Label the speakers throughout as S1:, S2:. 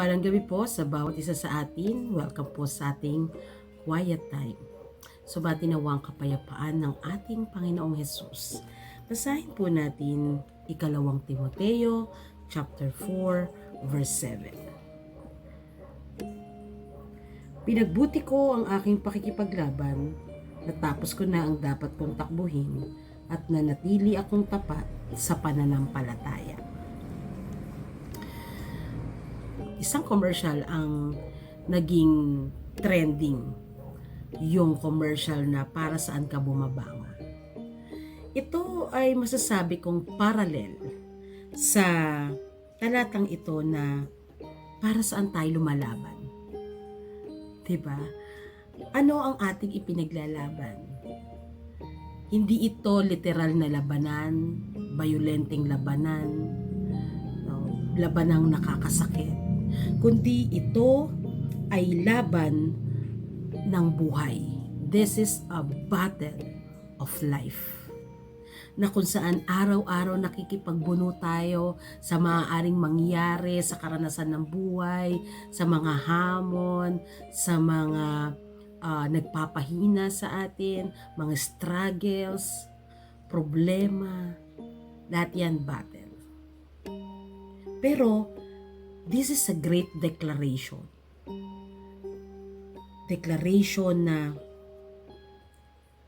S1: Mapagpalang gabi po sa bawat isa sa atin. Welcome po sa ating quiet time. Subati nawang kapayapaan ng ating Panginoong Hesus. Basahin po natin ikalawang Timoteo, chapter 4, verse 7. Pinagbuti ko ang aking pakikipaglaban, natapos ko na ang dapat kong takbuhin, at nanatili akong tapat sa pananampalataya. Isang commercial ang naging trending, yung commercial na para saan ka bumabangon. Ito ay masasabi kong parallel sa talatang ito na para saan tayo lumalaban. Diba? Ano ang ating ipinaglalaban? Hindi ito literal na labanan, bayolenteng labanan, labanang nakakasakit, kundi ito ay laban ng buhay. This is a battle of life, na kung saan araw-araw nakikipagbuno tayo sa maaaring mangyari sa karanasan ng buhay, sa mga hamon, sa mga nagpapahina sa atin, mga struggles, problema, lahat yan battle. Pero this is a great declaration. Declaration na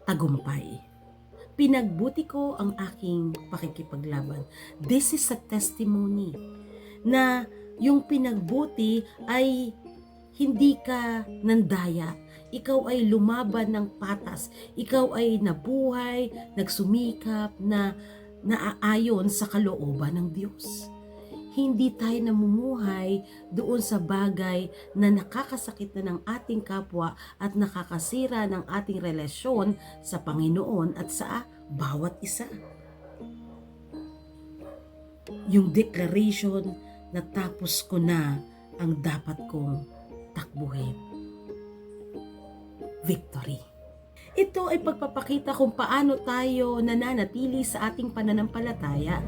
S1: tagumpay. Pinagbuti ko ang aking pakikipaglaban. This is a testimony na yung pinagbuti ay hindi ka nandaya. Ikaw ay lumaban ng patas. Ikaw ay nabuhay, nagsumikap, na naaayon sa kalooban ng Diyos. Hindi tayo namumuhay doon sa bagay na nakakasakit na ng ating kapwa at nakakasira ng ating relasyon sa Panginoon at sa bawat isa. Yung declaration na tapos ko na ang dapat kong takbuhin. Victory. Ito ay pagpapakita kung paano tayo nananatili sa ating pananampalataya,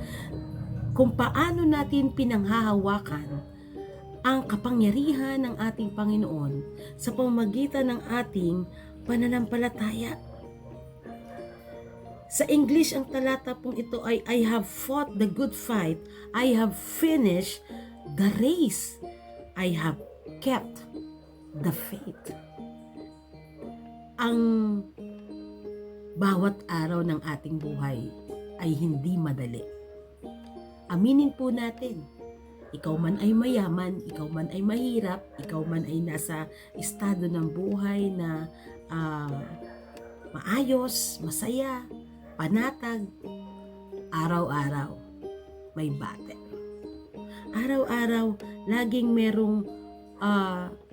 S1: kung paano natin pinanghahawakan ang kapangyarihan ng ating Panginoon sa pamamagitan ng ating pananampalataya. Sa English, ang talata pong ito ay, I have fought the good fight, I have finished the race, I have kept the faith. Ang bawat araw ng ating buhay ay hindi madali. Aminin po natin, ikaw man ay mayaman, ikaw man ay mahirap, ikaw man ay nasa estado ng buhay na maayos, masaya, panatag, araw-araw may battle. Araw-araw, laging merong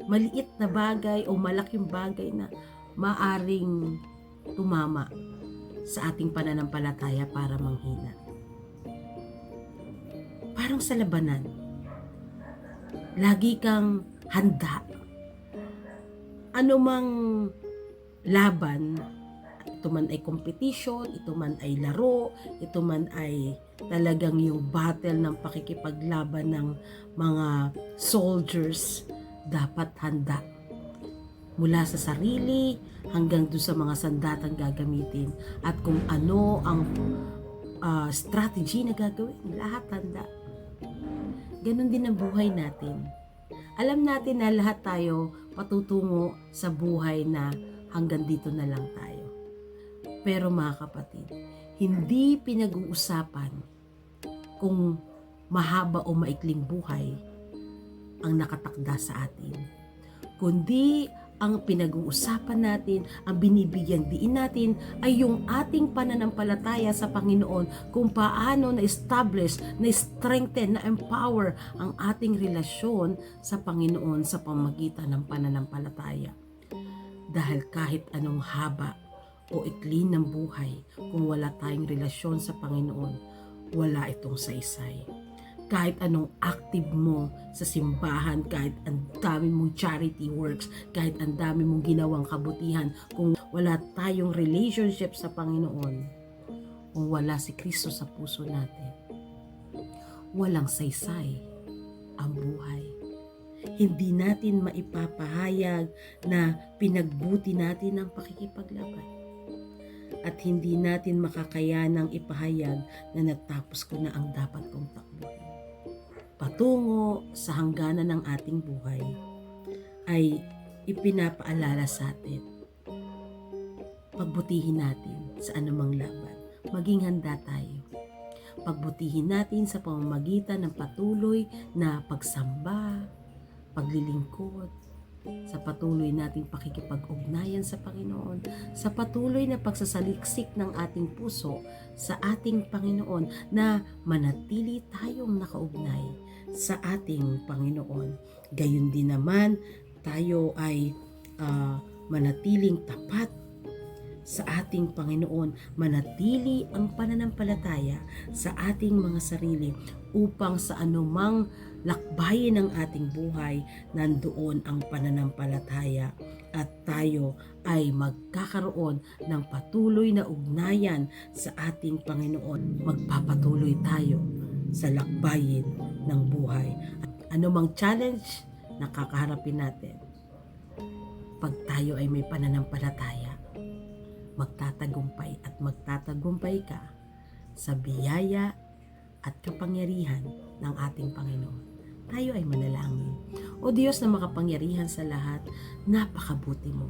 S1: maliit na bagay o malaking bagay na maaring tumama sa ating pananampalataya para manghina. Parang sa labanan, lagi kang handa. Ano mang laban, ito man ay competition, ito man ay laro, ito man ay talagang yung battle ng pakikipaglaban ng mga soldiers, dapat handa. Mula sa sarili hanggang doon sa mga sandatang gagamitin at kung ano ang strategy na gagawin, lahat handa. Ganon din ang buhay natin. Alam natin na lahat tayo patutungo sa buhay na hanggang dito na lang tayo. Pero mga kapatid, hindi pinag-uusapan kung mahaba o maikling buhay ang nakatakda sa atin, kundi ang pinag-uusapan natin, ang binibigyang diin natin ay yung ating pananampalataya sa Panginoon, kung paano na-establish, na-strengthen, na-empower ang ating relasyon sa Panginoon sa pamamagitan ng pananampalataya. Dahil kahit anong haba o ikli ng buhay, kung wala tayong relasyon sa Panginoon, wala itong saysay. Kahit anong active mo sa simbahan, kahit ang dami mong charity works, kahit ang dami mong ginawang kabutihan, kung wala tayong relationship sa Panginoon, kung wala si Kristo sa puso natin, walang saysay ang buhay. hindi natin maipapahayag na pinagbuti natin ang pakikipaglaban. At hindi natin makakayanang ipahayag na natapos ko na ang dapat kong takbuhin. Patungo sa hangganan ng ating buhay ay ipinapaalala sa atin. Pagbutihin natin sa anumang laban. Maging handa tayo. Pagbutihin natin sa pamamagitan ng patuloy na pagsamba, paglilingkod, sa patuloy nating pakikipag-ugnayan sa Panginoon, sa patuloy na pagsasaliksik ng ating puso sa ating Panginoon, na manatili tayong nakaugnay sa ating Panginoon. Gayon din naman, tayo ay manatiling tapat sa ating Panginoon, manatili ang pananampalataya sa ating mga sarili upang sa anumang lakbayin ng ating buhay, nandoon ang pananampalataya at tayo ay magkakaroon ng patuloy na ugnayan sa ating Panginoon. Magpapatuloy tayo sa lakbayin ng buhay. At anumang challenge na kakaharapin natin, pag tayo ay may pananampalataya, magtatagumpay at magtatagumpay ka sa biyaya at kapangyarihan ng ating Panginoon. Tayo ay manalangin. O Diyos na makapangyarihan sa lahat, napakabuti mo.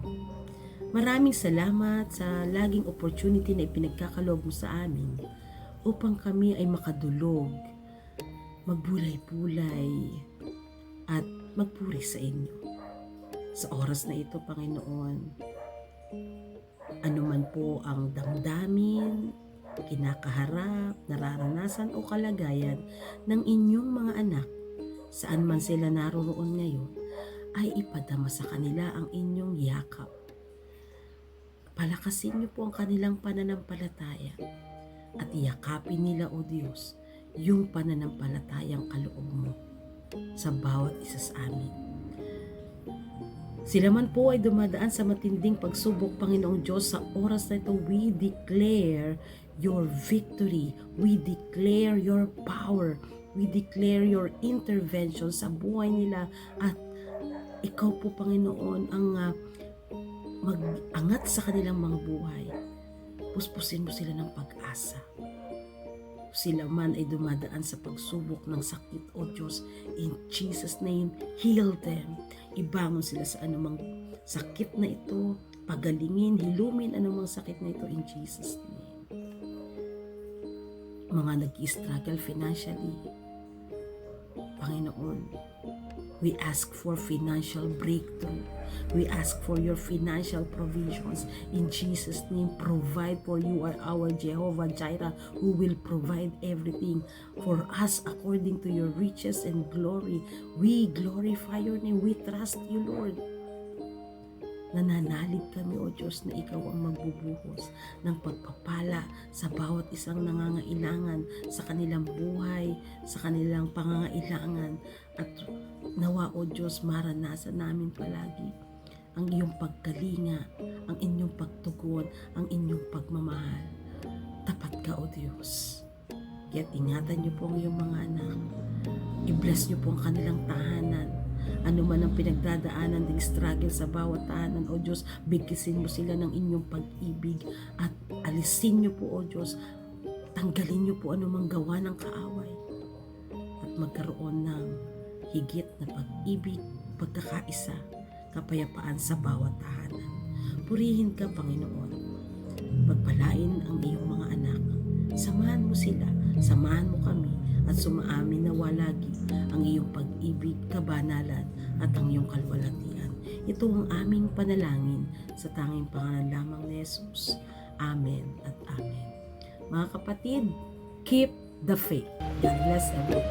S1: Maraming salamat sa laging opportunity na ipinagkakaloob mo sa amin upang kami ay makadulog, magbulay-bulay at magpuri sa inyo. Sa oras na ito, Panginoon, anuman po ang damdamin, kinakaharap, nararanasan o kalagayan ng inyong mga anak, saan man sila naroroon ngayon, ay ipadama sa kanila ang inyong yakap. Palakasin niyo po ang kanilang pananampalataya at yakapin nila, O Diyos, yung pananampalatayang kaloob mo sa bawat isa sa amin. Sila man po ay dumadaan sa matinding pagsubok, Panginoong Diyos, sa oras na ito, we declare your victory. We declare your power. We declare your intervention sa buhay nila. At ikaw po, Panginoon, ang mag-angat sa kanilang mga buhay. Puspusin mo sila ng pag-asa. Sila man ay dumadaan sa pagsubok ng sakit, O Diyos, in Jesus' name, heal them. Ibangon sila sa anumang sakit na ito, pagalingin, hilumin anumang sakit na ito in Jesus' name. Mga nag-i-struggle financially, Panginoon, we ask for financial breakthrough. We ask for your financial provisions. In Jesus' name, provide, for you are our Jehovah Jireh, who will provide everything for us according to your riches and glory. We glorify your name. We trust you, Lord. Nananalig kami, O Diyos, na ikaw ang magbubuhos ng pagpapala sa bawat isang nangangailangan sa kanilang buhay, sa kanilang pangangailangan. At nawa, O Diyos, maranasan namin palagi ang iyong pagkalinga, ang inyong pagtugon, ang inyong pagmamahal. Tapat ka, O Diyos. Kaya't ingatan niyo po ang iyong mga anak. I-bless niyo po ang kanilang tahanan. Ano man ang pinagdadaanan ng struggle sa bawat tahanan, O Diyos, bigkisin mo sila ng inyong pag-ibig at alisin niyo po, O Diyos, tanggalin niyo po anumang gawa ng kaaway at magkaroon ng higit na pag-ibig, pagkakaisa, kapayapaan sa bawat tahanan. Purihin ka, Panginoon. Pagpalain ang iyong mga anak. Samahan mo sila, samahan mo kami, at sumaamin na walagi ang iyong pag-ibig, kabanalan at ang iyong kalwalatian. Ito ang aming panalangin sa tanging pangalan lamang ni Jesus. Amen at amen. Mga kapatid, keep the faith. God bless everyone.